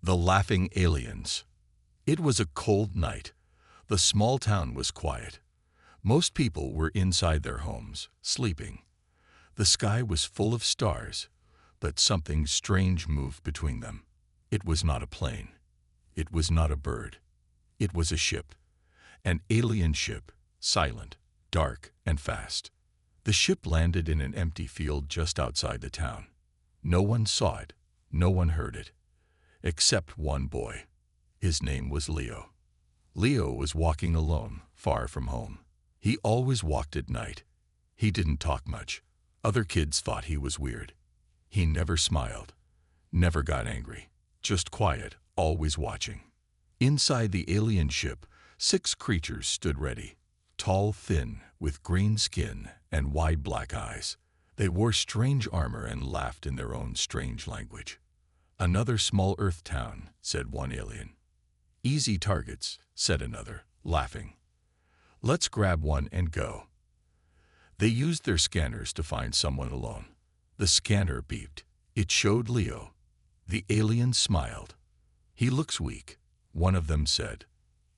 The Laughing Aliens. It was a cold night. The small town was quiet. Most people were inside their homes, sleeping. The sky was full of stars, but something strange moved between them. It was not a plane. It was not a bird. It was a ship. An alien ship, silent, dark, and fast. The ship landed in an empty field just outside the town. No one saw it. No one heard it. Except one boy. His name was Leo. Leo was walking alone, far from home. He always walked at night. He didn't talk much. Other kids thought he was weird. He never smiled, never got angry, just quiet, always watching. Inside the alien ship, 6 creatures stood ready, tall, thin, with green skin and wide black eyes. They wore strange armor and laughed in their own strange language. "Another small Earth town," said one alien. "Easy targets," said another, laughing. "Let's grab one and go." They used their scanners to find someone alone. The scanner beeped. It showed Leo. The alien smiled. "He looks weak," one of them said.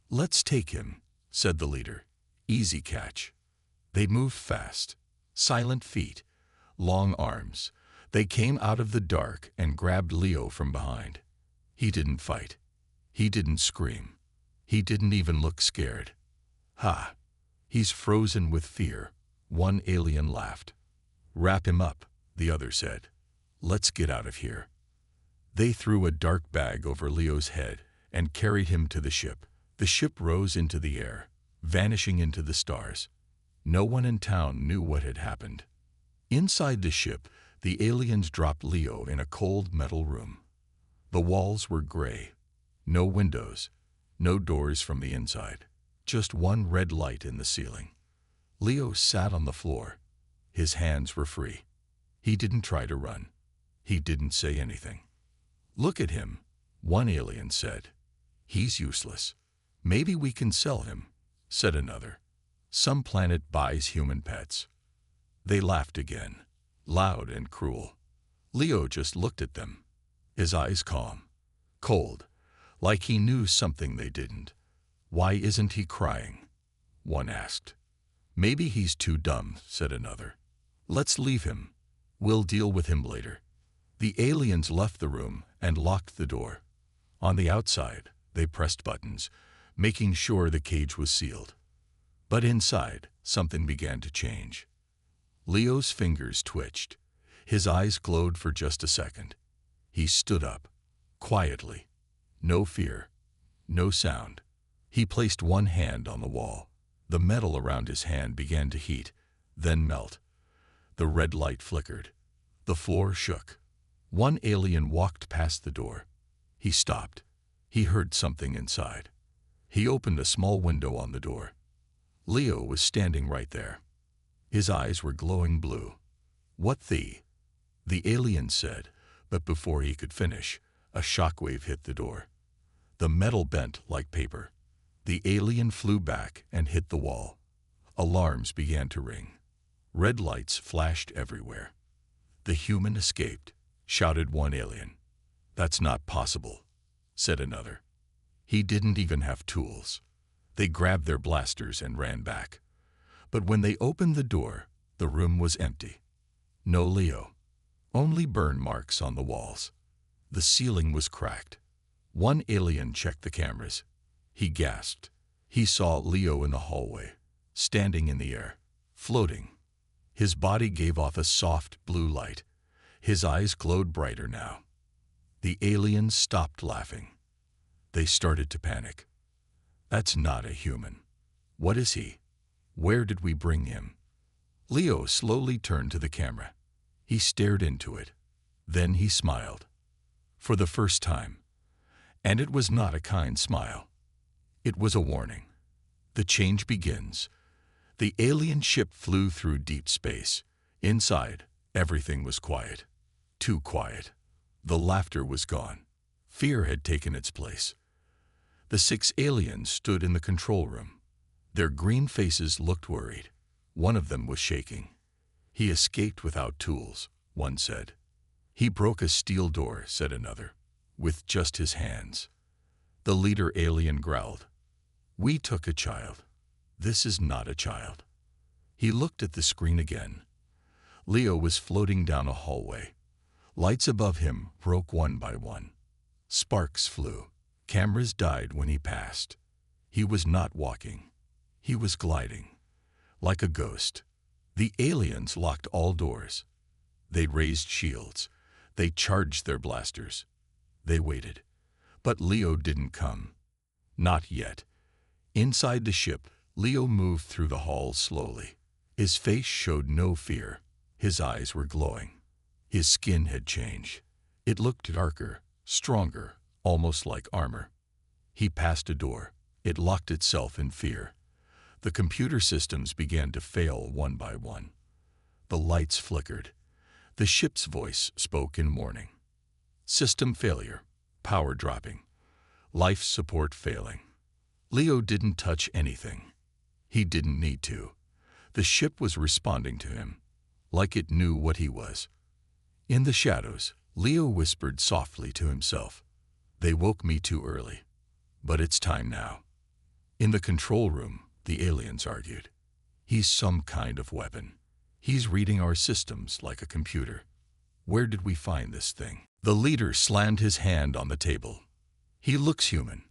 "Let's take him," said the leader. "Easy catch." They moved fast. Silent feet, long arms. They came out of the dark and grabbed Leo from behind. He didn't fight. He didn't scream. He didn't even look scared. "Ha! He's frozen with fear," one alien laughed. "Wrap him up," the other said. "Let's get out of here." They threw a dark bag over Leo's head and carried him to the ship. The ship rose into the air, vanishing into the stars. No one in town knew what had happened. Inside the ship, the aliens dropped Leo in a cold metal room. The walls were gray. No windows, no doors from the inside. Just one red light in the ceiling. Leo sat on the floor. His hands were free. He didn't try to run. He didn't say anything. "Look at him," one alien said. "He's useless. Maybe we can sell him," said another. "Some planet buys human pets." They laughed again, loud and cruel. Leo just looked at them, his eyes calm, cold, like he knew something they didn't. "Why isn't he crying?" one asked. "Maybe he's too dumb," said another. "Let's leave him. We'll deal with him later." The aliens left the room and locked the door. On the outside, they pressed buttons, making sure the cage was sealed. But inside, something began to change. Leo's fingers twitched. His eyes glowed for just a second. He stood up, quietly. No fear, no sound. He placed one hand on the wall. The metal around his hand began to heat, then melt. The red light flickered. The floor shook. One alien walked past the door. He stopped. He heard something inside. He opened a small window on the door. Leo was standing right there. His eyes were glowing blue. "What the?" alien said, but before he could finish, a shockwave hit the door. The metal bent like paper. The alien flew back and hit the wall. Alarms began to ring. Red lights flashed everywhere. "The human escaped," shouted one alien. "That's not possible," said another. "He didn't even have tools." They grabbed their blasters and ran back. But when they opened the door, the room was empty. No Leo. Only burn marks on the walls. The ceiling was cracked. One alien checked the cameras. He gasped. He saw Leo in the hallway, standing in the air, floating. His body gave off a soft blue light. His eyes glowed brighter now. The aliens stopped laughing. They started to panic. "That's not a human. What is he? Where did we bring him?" Leo slowly turned to the camera. He stared into it. Then he smiled. For the first time. And it was not a kind smile. It was a warning. The change begins. The alien ship flew through deep space. Inside, everything was quiet. Too quiet. The laughter was gone. Fear had taken its place. The 6 aliens stood in the control room. Their green faces looked worried. One of them was shaking. "He escaped without tools," one said. "He broke a steel door," said another. with just his hands. The leader alien growled, "We took a child. This is not a child." He looked at the screen again. Leo was floating down a hallway. Lights above him broke one by one. Sparks flew. Cameras died when he passed. He was not walking. He was gliding. Like a ghost. The aliens locked all doors. They raised shields. They charged their blasters. They waited. But Leo didn't come. Not yet. Inside the ship, Leo moved through the halls slowly. His face showed no fear. His eyes were glowing. His skin had changed. It looked darker, stronger, almost like armor. He passed a door. It locked itself in fear. The computer systems began to fail one by one. The lights flickered. The ship's voice spoke in warning. System failure. Power dropping. Life support failing. Leo didn't touch anything. He didn't need to. The ship was responding to him, like it knew what he was. In the shadows, Leo whispered softly to himself, "They woke me too early. But it's time now." In the control room, the aliens argued. "He's some kind of weapon. He's reading our systems like a computer. Where did we find this thing?" The leader slammed his hand on the table. "He looks human,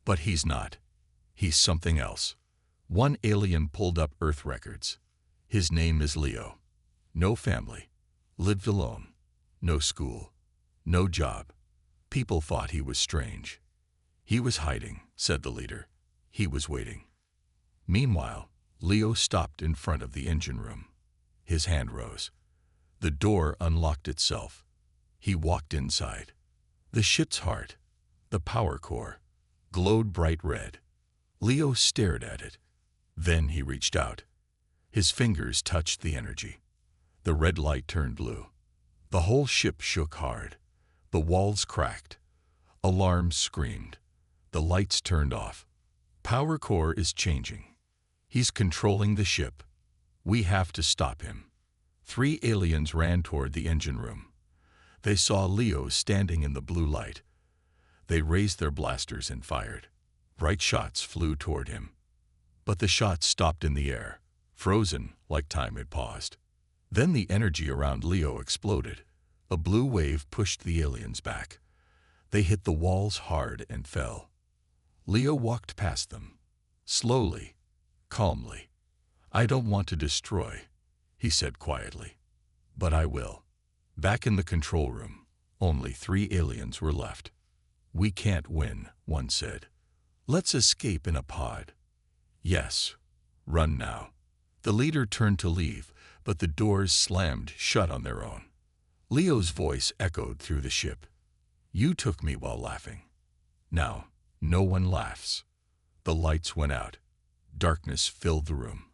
but he's not. He's something else." One alien pulled up Earth records. "His name is Leo. No family. Lived alone. No school. No job. People thought he was strange." "He was hiding," said the leader. "He was waiting." Meanwhile, Leo stopped in front of the engine room. His hand rose. The door unlocked itself. He walked inside. The ship's heart, the power core, glowed bright red. Leo stared at it. Then he reached out. His fingers touched the energy. The red light turned blue. The whole ship shook hard. The walls cracked. Alarms screamed. The lights turned off. "Power core is changing. He's controlling the ship. We have to stop him." 3 aliens ran toward the engine room. They saw Leo standing in the blue light. They raised their blasters and fired. Bright shots flew toward him. But the shots stopped in the air, frozen like time had paused. Then the energy around Leo exploded. A blue wave pushed the aliens back. They hit the walls hard and fell. Leo walked past them, slowly, calmly. "I don't want to destroy," he said quietly. "But I will." Back in the control room, only 3 aliens were left. "We can't win," one said. "Let's escape in a pod." "Yes. Run now." The leader turned to leave, but the doors slammed shut on their own. Leo's voice echoed through the ship. "You took me while laughing. Now, no one laughs." The lights went out. Darkness filled the room.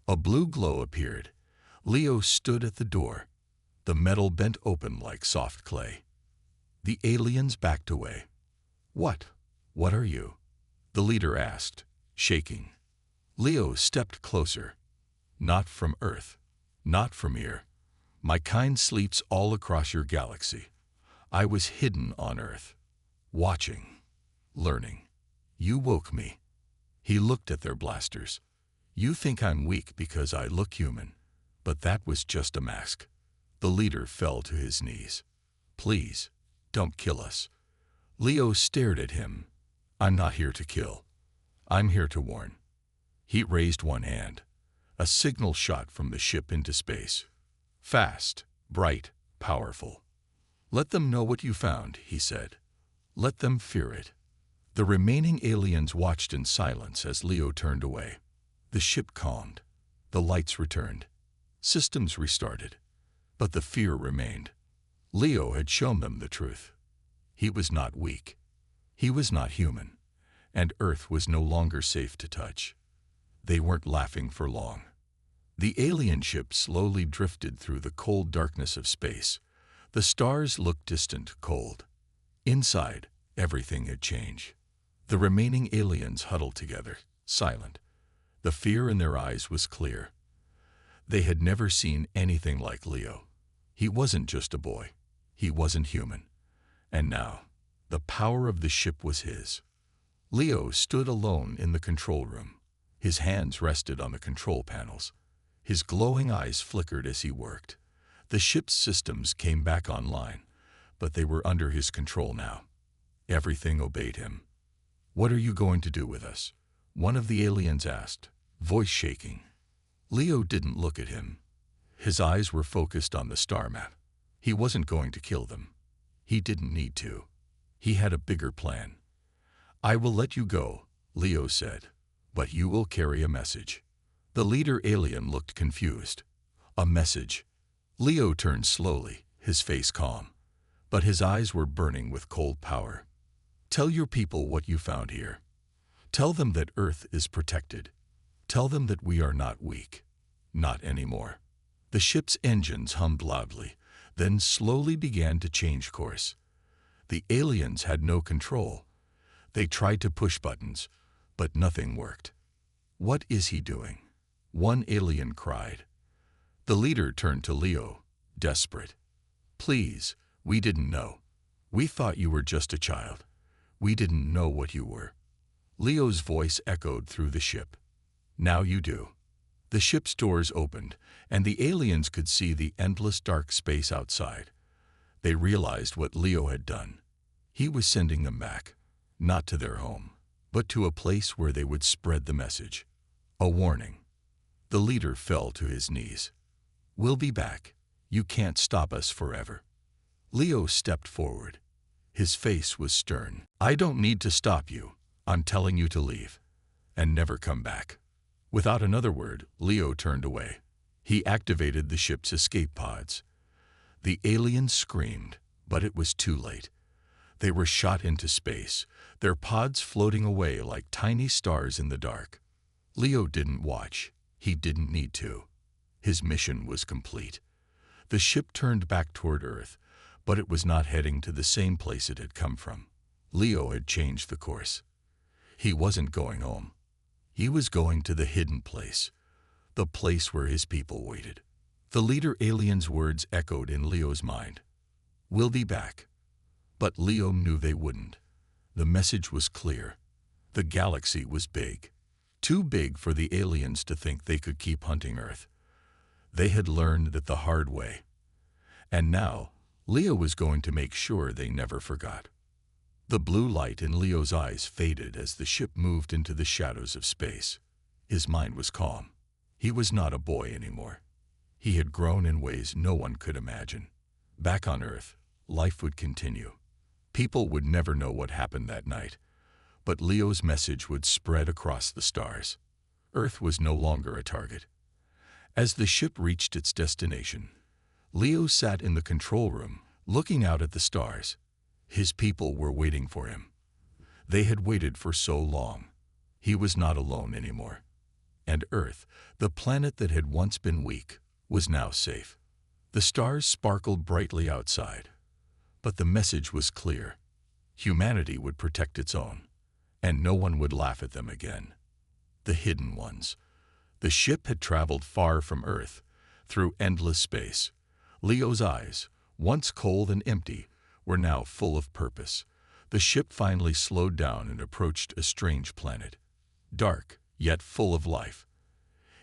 A blue glow appeared. Leo stood at the door. The metal bent open like soft clay. The aliens backed away. What are you?" the leader asked, shaking. Leo stepped closer. "Not from Earth. Not from here. My kind sleeps all across your galaxy. I was hidden on Earth, watching, learning. You woke me." He looked at their blasters. "You think I'm weak because I look human, but that was just a mask." The leader fell to his knees. "Please, don't kill us." Leo stared at him. "I'm not here to kill. I'm here to warn." He raised one hand. A signal shot from the ship into space. Fast, bright, powerful. "Let them know what you found," he said. "Let them fear it." The remaining aliens watched in silence as Leo turned away. The ship calmed. The lights returned. Systems restarted. But the fear remained. Leo had shown them the truth. He was not weak. He was not human. And Earth was no longer safe to touch. They weren't laughing for long. The alien ship slowly drifted through the cold darkness of space. The stars looked distant, cold. Inside, everything had changed. The remaining aliens huddled together, silent. The fear in their eyes was clear. They had never seen anything like Leo. He wasn't just a boy. He wasn't human. And now, The power of the ship was his. Leo stood alone in the control room. His hands rested on the control panels. His glowing eyes flickered as he worked. The ship's systems came back online, but they were under his control now. Everything obeyed him. "What are you going to do with us?" one of the aliens asked, voice shaking. Leo didn't look at him. His eyes were focused on the star map. He wasn't going to kill them. He didn't need to. He had a bigger plan. "I will let you go," Leo said, "but you will carry a message." The leader alien looked confused. "A message?" Leo turned slowly, his face calm, but his eyes were burning with cold power. "Tell your people what you found here. Tell them that Earth is protected. Tell them that we are not weak. Not anymore." The ship's engines hummed loudly, then slowly began to change course. The aliens had no control. They tried to push buttons, but nothing worked. "What is he doing?" one alien cried. The leader turned to Leo, desperate. "Please, we didn't know. We thought you were just a child. We didn't know what you were." Leo's voice echoed through the ship. "Now you do." The ship's doors opened, and the aliens could see the endless dark space outside. They realized what Leo had done. He was sending them back, not to their home, but to a place where they would spread the message. A warning. The leader fell to his knees. "We'll be back. You can't stop us forever." Leo stepped forward. His face was stern. "I don't need to stop you. I'm telling you to leave, and never come back." Without another word, Leo turned away. He activated the ship's escape pods. The aliens screamed, but it was too late. They were shot into space, their pods floating away like tiny stars in the dark. Leo didn't watch. He didn't need to. His mission was complete. The ship turned back toward Earth, but it was not heading to the same place it had come from. Leo had changed the course. He wasn't going home. He was going to the hidden place, the place where his people waited. The leader alien's words echoed in Leo's mind. "We'll be back." But Leo knew they wouldn't. The message was clear. The galaxy was big. Too big for the aliens to think they could keep hunting Earth. They had learned that the hard way. And now, Leo was going to make sure they never forgot. The blue light in Leo's eyes faded as the ship moved into the shadows of space. His mind was calm. He was not a boy anymore. He had grown in ways no one could imagine. Back on Earth, life would continue. People would never know what happened that night, but Leo's message would spread across the stars. Earth was no longer a target. As the ship reached its destination, Leo sat in the control room, looking out at the stars. His people were waiting for him. They had waited for so long. He was not alone anymore. And Earth, the planet that had once been weak, was now safe. The stars sparkled brightly outside. But the message was clear. Humanity would protect its own, and no one would laugh at them again. The hidden ones. The ship had traveled far from Earth, through endless space. Leo's eyes, once cold and empty, were now full of purpose. The ship finally slowed down and approached a strange planet. Dark, yet full of life.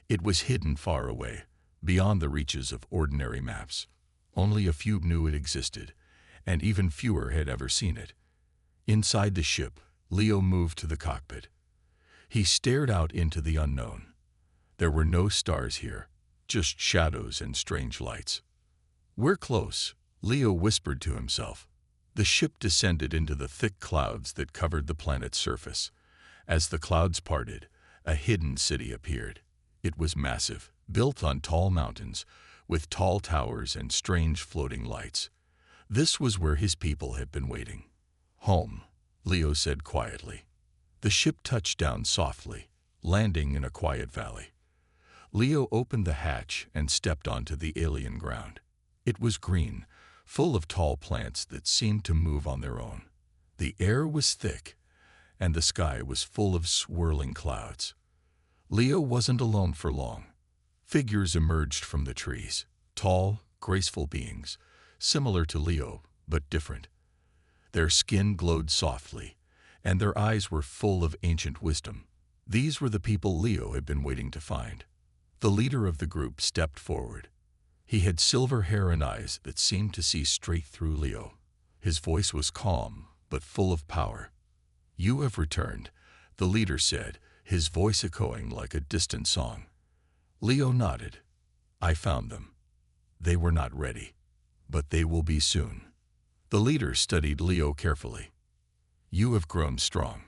It was hidden far away, beyond the reaches of ordinary maps. Only a few knew it existed, and even fewer had ever seen it. Inside the ship, Leo moved to the cockpit. He stared out into the unknown. There were no stars here, just shadows and strange lights. "We're close," Leo whispered to himself. The ship descended into the thick clouds that covered the planet's surface. As the clouds parted, a hidden city appeared. It was massive, built on tall mountains, with tall towers and strange floating lights. This was where his people had been waiting. "Home," Leo said quietly. The ship touched down softly, landing in a quiet valley. Leo opened the hatch and stepped onto the alien ground. It was green, full of tall plants that seemed to move on their own. The air was thick, and the sky was full of swirling clouds. Leo wasn't alone for long. Figures emerged from the trees, tall, graceful beings, similar to Leo, but different. Their skin glowed softly, and their eyes were full of ancient wisdom. These were the people Leo had been waiting to find. The leader of the group stepped forward. He had silver hair and eyes that seemed to see straight through Leo. His voice was calm, but full of power. "You have returned," the leader said, his voice echoing like a distant song. Leo nodded. "I found them. They were not ready, but they will be soon." The leader studied Leo carefully. "You have grown strong.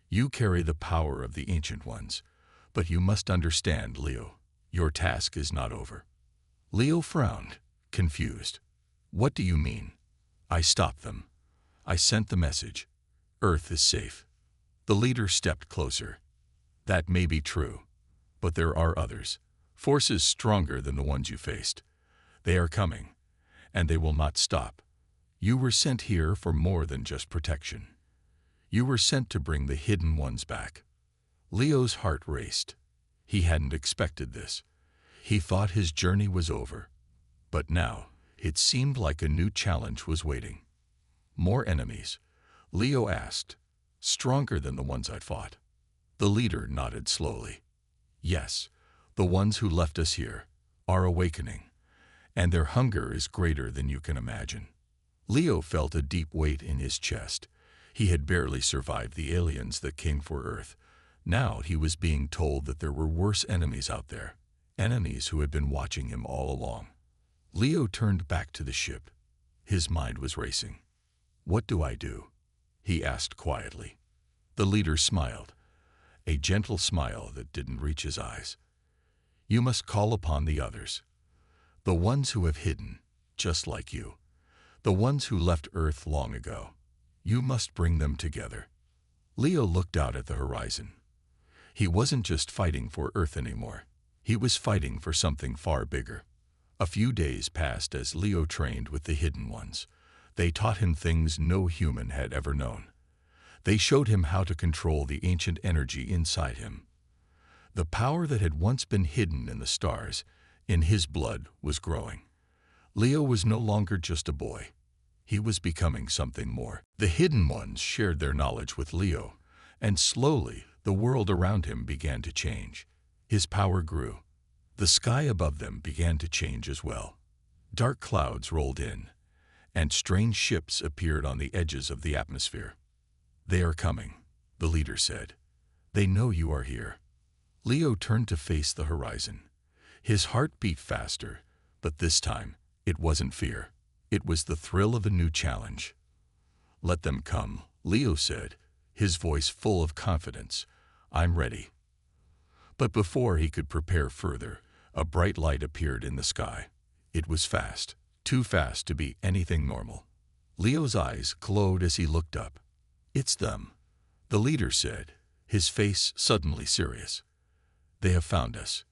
You carry the power of the Ancient Ones, but you must understand, Leo, your task is not over." Leo frowned, confused. "What do you mean?" "I stopped them. I sent the message. Earth is safe." The leader stepped closer. "That may be true, but there are others, forces stronger than the ones you faced. They are coming, and they will not stop. You were sent here for more than just protection. You were sent to bring the hidden ones back." Leo's heart raced. He hadn't expected this. He thought his journey was over. But now, it seemed like a new challenge was waiting. "More enemies?" Leo asked. "Stronger than the ones I'd fought?" The leader nodded slowly. "Yes, the ones who left us here are awakening, and their hunger is greater than you can imagine." Leo felt a deep weight in his chest. He had barely survived the aliens that came for Earth. Now he was being told that there were worse enemies out there, enemies who had been watching him all along. Leo turned back to the ship. His mind was racing. "What do I do?" he asked quietly. The leader smiled, a gentle smile that didn't reach his eyes. "You must call upon the others, the ones who have hidden, just like you, the ones who left Earth long ago. You must bring them together." Leo looked out at the horizon. He wasn't just fighting for Earth anymore. He was fighting for something far bigger. A few days passed as Leo trained with the Hidden Ones. They taught him things no human had ever known. They showed him how to control the ancient energy inside him. The power that had once been hidden in the stars, in his blood, was growing. Leo was no longer just a boy. He was becoming something more. The Hidden Ones shared their knowledge with Leo, and slowly the world around him began to change. His power grew. The sky above them began to change as well. Dark clouds rolled in, and strange ships appeared on the edges of the atmosphere. "They are coming," the leader said. "They know you are here." Leo turned to face the horizon. His heart beat faster, but this time it wasn't fear. It was the thrill of a new challenge. "Let them come," Leo said, his voice full of confidence. "I'm ready." But before he could prepare further, a bright light appeared in the sky. It was fast, too fast to be anything normal. Leo's eyes glowed as he looked up. "It's them," the leader said, his face suddenly serious. "They have found us."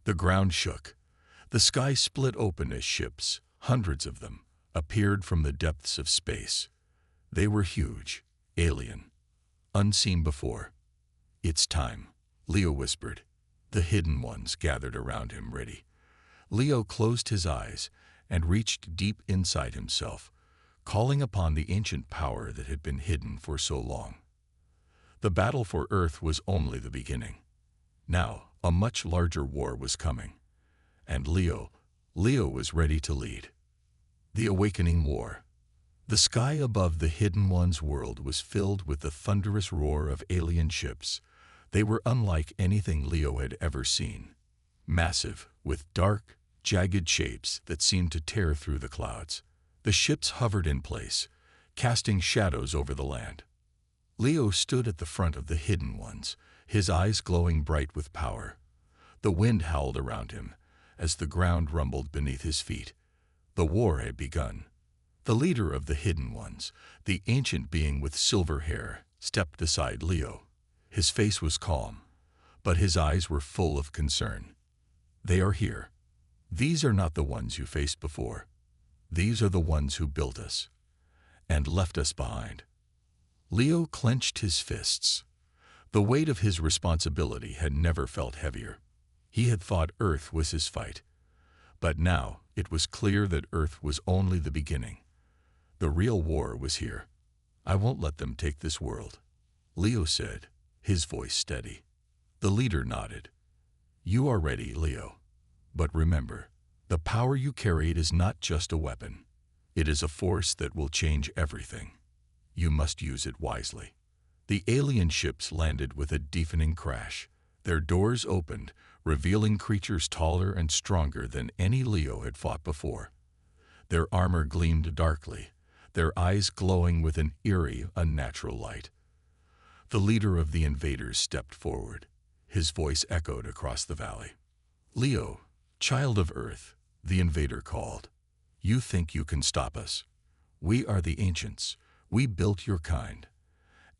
The ground shook. The sky split open as ships, hundreds of them, appeared from the depths of space. They were huge, alien, unseen before. "It's time," Leo whispered. The Hidden Ones gathered around him, ready. Leo closed his eyes and reached deep inside himself, calling upon the ancient power that had been hidden for so long. The battle for Earth was only the beginning. Now, a much larger war was coming, and Leo was ready to lead. The Awakening War. The sky above the Hidden One's world was filled with the thunderous roar of alien ships. They were unlike anything Leo had ever seen. Massive, with dark, jagged shapes that seemed to tear through the clouds. The ships hovered in place, casting shadows over the land. Leo stood at the front of the Hidden Ones, his eyes glowing bright with power. The wind howled around him as the ground rumbled beneath his feet. The war had begun. The leader of the Hidden Ones, the ancient being with silver hair, stepped beside Leo. His face was calm, but his eyes were full of concern. "They are here. These are not the ones you faced before. These are the ones who built us and left us behind." Leo clenched his fists. The weight of his responsibility had never felt heavier. He had thought Earth was his fight, but now it was clear that Earth was only the beginning. The real war was here. I won't let them take this world, Leo said, his voice steady. The leader nodded. You are ready, Leo. But remember, the power you carry is not just a weapon. It is a force that will change everything. You must use it wisely. The alien ships landed with a deafening crash. Their doors opened, revealing creatures taller and stronger than any Leo had fought before. Their armor gleamed darkly, their eyes glowing with an eerie, unnatural light. The leader of the invaders stepped forward. His voice echoed across the valley. Leo, child of Earth, the invader called. You think you can stop us? We are the ancients. We built your kind.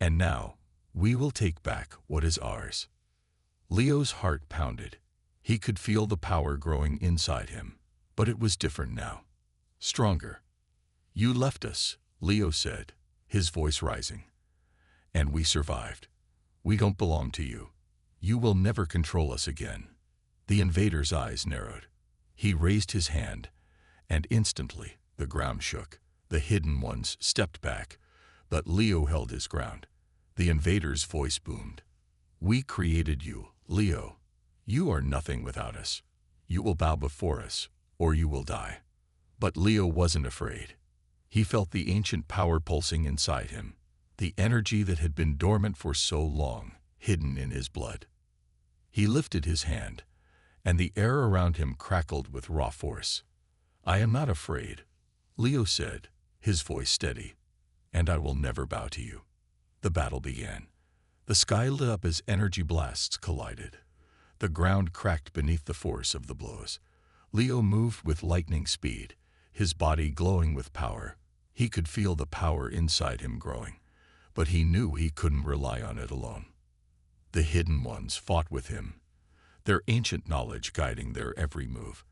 And now, we will take back what is ours. Leo's heart pounded. He could feel the power growing inside him, but it was different now. Stronger. You left us, Leo said, his voice rising. And we survived. We don't belong to you. You will never control us again. The invader's eyes narrowed. He raised his hand, and instantly the ground shook. The hidden ones stepped back, but Leo held his ground. The invader's voice boomed. We created you, Leo. You are nothing without us. You will bow before us, or you will die. But Leo wasn't afraid. He felt the ancient power pulsing inside him, the energy that had been dormant for so long, hidden in his blood. He lifted his hand, and the air around him crackled with raw force. I am not afraid, Leo said, his voice steady, and I will never bow to you. The battle began. The sky lit up as energy blasts collided. The ground cracked beneath the force of the blows. Leo moved with lightning speed, his body glowing with power. He could feel the power inside him growing, but he knew he couldn't rely on it alone. The hidden ones fought with him, their ancient knowledge guiding their every move.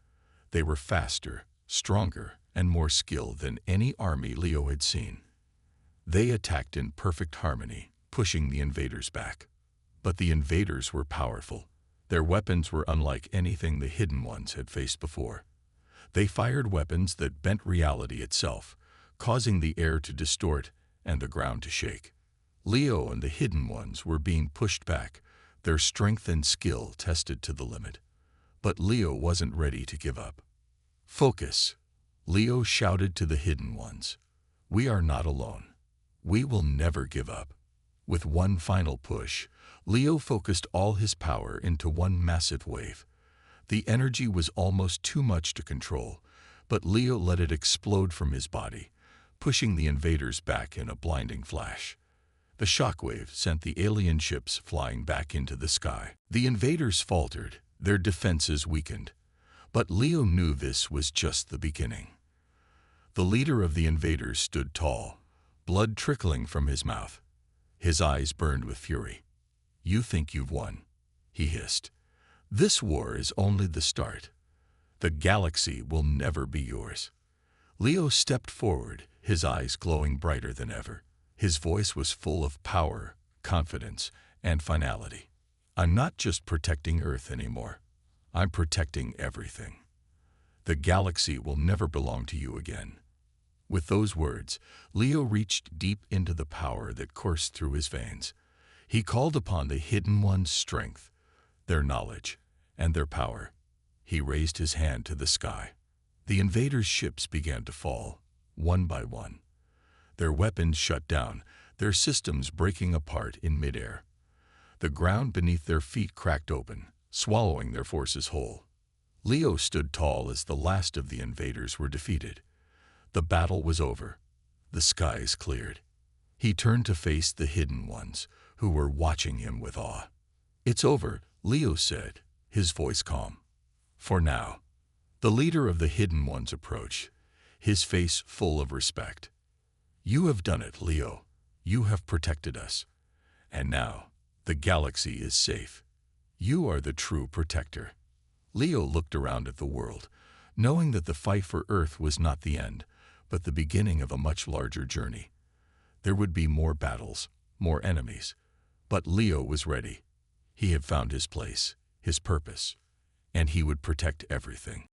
They were faster, stronger, and more skilled than any army Leo had seen. They attacked in perfect harmony, pushing the invaders back. But the invaders were powerful. Their weapons were unlike anything the hidden ones had faced before. They fired weapons that bent reality itself, causing the air to distort and the ground to shake. Leo and the hidden ones were being pushed back, their strength and skill tested to the limit. But Leo wasn't ready to give up. Focus, Leo shouted to the hidden ones. We are not alone. We will never give up. With one final push, Leo focused all his power into one massive wave. The energy was almost too much to control, but Leo let it explode from his body, pushing the invaders back in a blinding flash. The shockwave sent the alien ships flying back into the sky. The invaders faltered, their defenses weakened. But Leo knew this was just the beginning. The leader of the invaders stood tall, blood trickling from his mouth. His eyes burned with fury. You think you've won, he hissed. This war is only the start. The galaxy will never be yours. Leo stepped forward, his eyes glowing brighter than ever. His voice was full of power, confidence, and finality. I'm not just protecting Earth anymore. I'm protecting everything. The galaxy will never belong to you again. With those words, Leo reached deep into the power that coursed through his veins. He called upon the hidden ones' strength, their knowledge, and their power. He raised his hand to the sky. The invaders' ships began to fall, one by one. Their weapons shut down, their systems breaking apart in midair. The ground beneath their feet cracked open, swallowing their forces whole. Leo stood tall as the last of the invaders were defeated. The battle was over. The skies cleared. He turned to face the hidden ones, who were watching him with awe. It's over, Leo said, his voice calm. For now. The leader of the hidden ones approached, his face full of respect. You have done it, Leo. You have protected us. And now, the galaxy is safe. You are the true protector. Leo looked around at the world, knowing that the fight for Earth was not the end, but the beginning of a much larger journey. There would be more battles, more enemies. But Leo was ready. He had found his place, his purpose, and he would protect everything.